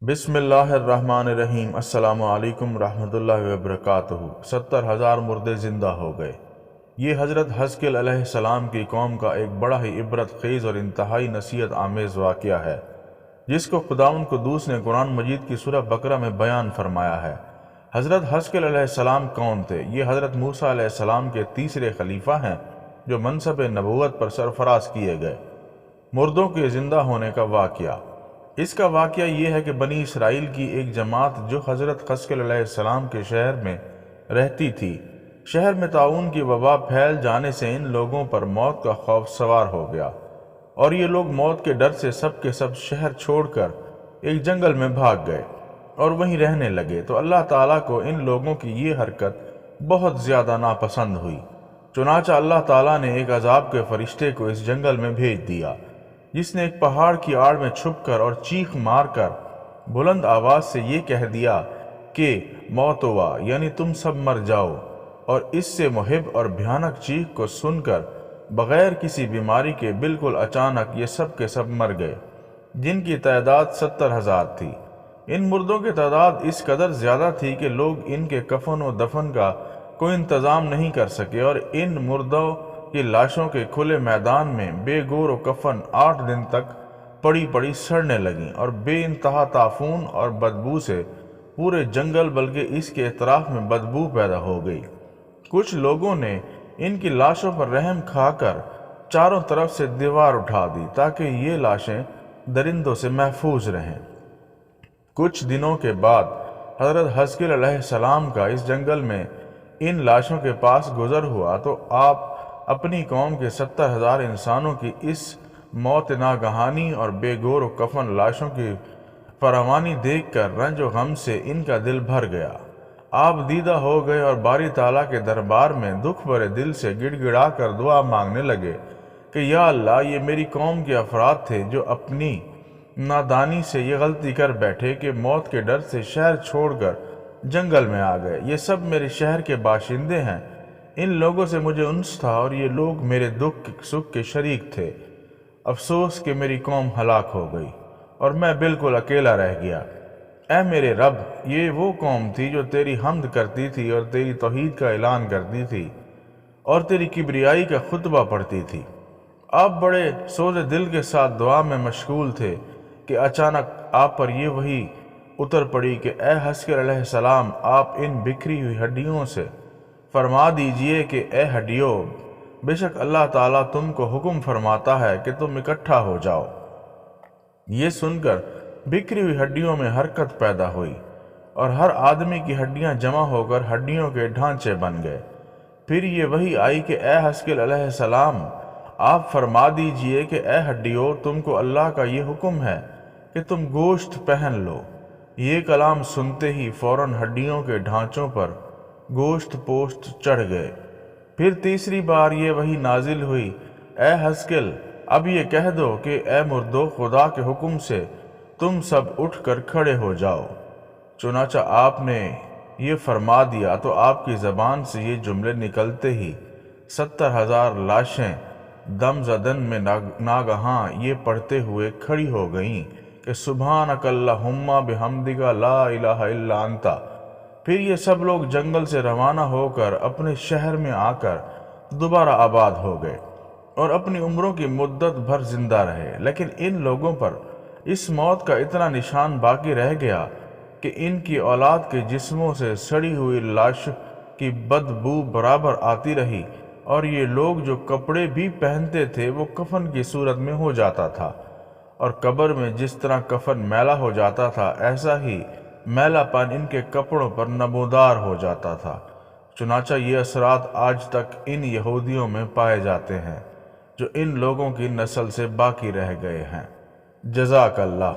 بسم اللہ الرحمن الرحیم۔ السلام علیکم ورحمۃ اللہ وبرکاتہ۔ 70,000 مردے زندہ ہو گئے۔ یہ حضرت حزقیل علیہ السلام کی قوم کا ایک بڑا ہی عبرت خیز اور انتہائی نصیحت آمیز واقعہ ہے، جس کو خداوند قدوس نے قرآن مجید کی سورہ بقرہ میں بیان فرمایا ہے۔ حضرت حزقیل علیہ السلام کون تھے؟ یہ حضرت موسیٰ علیہ السلام کے تیسرے خلیفہ ہیں جو منصب نبوت پر سرفراز کیے گئے۔ مردوں کے زندہ ہونے کا واقعہ۔ اس کا واقعہ یہ ہے کہ بنی اسرائیل کی ایک جماعت جو حضرت حزقیل علیہ السلام کے شہر میں رہتی تھی، شہر میں طاعون کی وبا پھیل جانے سے ان لوگوں پر موت کا خوف سوار ہو گیا، اور یہ لوگ موت کے ڈر سے سب کے سب شہر چھوڑ کر ایک جنگل میں بھاگ گئے اور وہیں رہنے لگے۔ تو اللہ تعالیٰ کو ان لوگوں کی یہ حرکت بہت زیادہ ناپسند ہوئی، چنانچہ اللہ تعالیٰ نے ایک عذاب کے فرشتے کو اس جنگل میں بھیج دیا، جس نے ایک پہاڑ کی آڑ میں چھپ کر اور چیخ مار کر بلند آواز سے یہ کہہ دیا کہ موت ہوا، یعنی تم سب مر جاؤ۔ اور اس سے محب اور بھیانک چیخ کو سن کر بغیر کسی بیماری کے بالکل اچانک یہ سب کے سب مر گئے، جن کی تعداد 70,000 تھی۔ ان مردوں کی تعداد اس قدر زیادہ تھی کہ لوگ ان کے کفن و دفن کا کوئی انتظام نہیں کر سکے، اور ان مردوں کی لاشوں کے کھلے میدان میں بے گور و کفن 8 دن تک پڑی پڑی سڑنے لگیں، اور بے انتہا تعفن اور بدبو سے پورے جنگل بلکہ اس کے اطراف میں بدبو پیدا ہو گئی۔ کچھ لوگوں نے ان کی لاشوں پر رحم کھا کر چاروں طرف سے دیوار اٹھا دی تاکہ یہ لاشیں درندوں سے محفوظ رہیں۔ کچھ دنوں کے بعد حضرت حزقیل علیہ السلام کا اس جنگل میں ان لاشوں کے پاس گزر ہوا، تو آپ اپنی قوم کے 70,000 انسانوں کی اس موت ناگہانی اور بے گور و کفن لاشوں کی فراوانی دیکھ کر رنج و غم سے ان کا دل بھر گیا۔ آپ دیدہ ہو گئے اور باری تعالیٰ کے دربار میں دکھ بھرے دل سے گڑ گڑا کر دعا مانگنے لگے کہ یا اللہ، یہ میری قوم کے افراد تھے جو اپنی نادانی سے یہ غلطی کر بیٹھے کہ موت کے ڈر سے شہر چھوڑ کر جنگل میں آ گئے۔ یہ سب میرے شہر کے باشندے ہیں، ان لوگوں سے مجھے انس تھا اور یہ لوگ میرے دکھ سکھ کے شریک تھے۔ افسوس کہ میری قوم ہلاک ہو گئی اور میں بالکل اکیلا رہ گیا۔ اے میرے رب، یہ وہ قوم تھی جو تیری حمد کرتی تھی اور تیری توحید کا اعلان کرتی تھی اور تیری کبریائی کا خطبہ پڑھتی تھی۔ آپ بڑے سوز دل کے ساتھ دعا میں مشغول تھے کہ اچانک آپ پر یہ وحی اتر پڑی کہ اے حزقیل علیہ السلام، آپ ان بکھری ہوئی ہڈیوں سے فرما دیجئے کہ اے ہڈیوں، بے شک اللہ تعالیٰ تم کو حکم فرماتا ہے کہ تم اکٹھا ہو جاؤ۔ یہ سن کر بکھری ہوئی ہڈیوں میں حرکت پیدا ہوئی اور ہر آدمی کی ہڈیاں جمع ہو کر ہڈیوں کے ڈھانچے بن گئے۔ پھر یہ وحی آئی کہ اے حزقیل علیہ السلام، آپ فرما دیجئے کہ اے ہڈیوں، تم کو اللہ کا یہ حکم ہے کہ تم گوشت پہن لو۔ یہ کلام سنتے ہی فوراً ہڈیوں کے ڈھانچوں پر گوشت پوشت چڑھ گئے۔ پھر تیسری بار یہ وحی نازل ہوئی، اے حزقیل، اب یہ کہہ دو کہ اے مردو، خدا کے حکم سے تم سب اٹھ کر کھڑے ہو جاؤ۔ چنانچہ آپ نے یہ فرما دیا تو آپ کی زبان سے یہ جملے نکلتے ہی 70,000 لاشیں دم زدن میں ناگہاں یہ پڑھتے ہوئے کھڑی ہو گئیں کہ سبحانک اللہم بحمدک لا الہ الا انت۔ پھر یہ سب لوگ جنگل سے روانہ ہو کر اپنے شہر میں آ کر دوبارہ آباد ہو گئے اور اپنی عمروں کی مدت بھر زندہ رہے۔ لیکن ان لوگوں پر اس موت کا اتنا نشان باقی رہ گیا کہ ان کی اولاد کے جسموں سے سڑی ہوئی لاش کی بدبو برابر آتی رہی، اور یہ لوگ جو کپڑے بھی پہنتے تھے وہ کفن کی صورت میں ہو جاتا تھا، اور قبر میں جس طرح کفن میلا ہو جاتا تھا ایسا ہی میلا پن ان کے کپڑوں پر نمودار ہو جاتا تھا۔ چنانچہ یہ اثرات آج تک ان یہودیوں میں پائے جاتے ہیں جو ان لوگوں کی نسل سے باقی رہ گئے ہیں۔ جزاک اللہ۔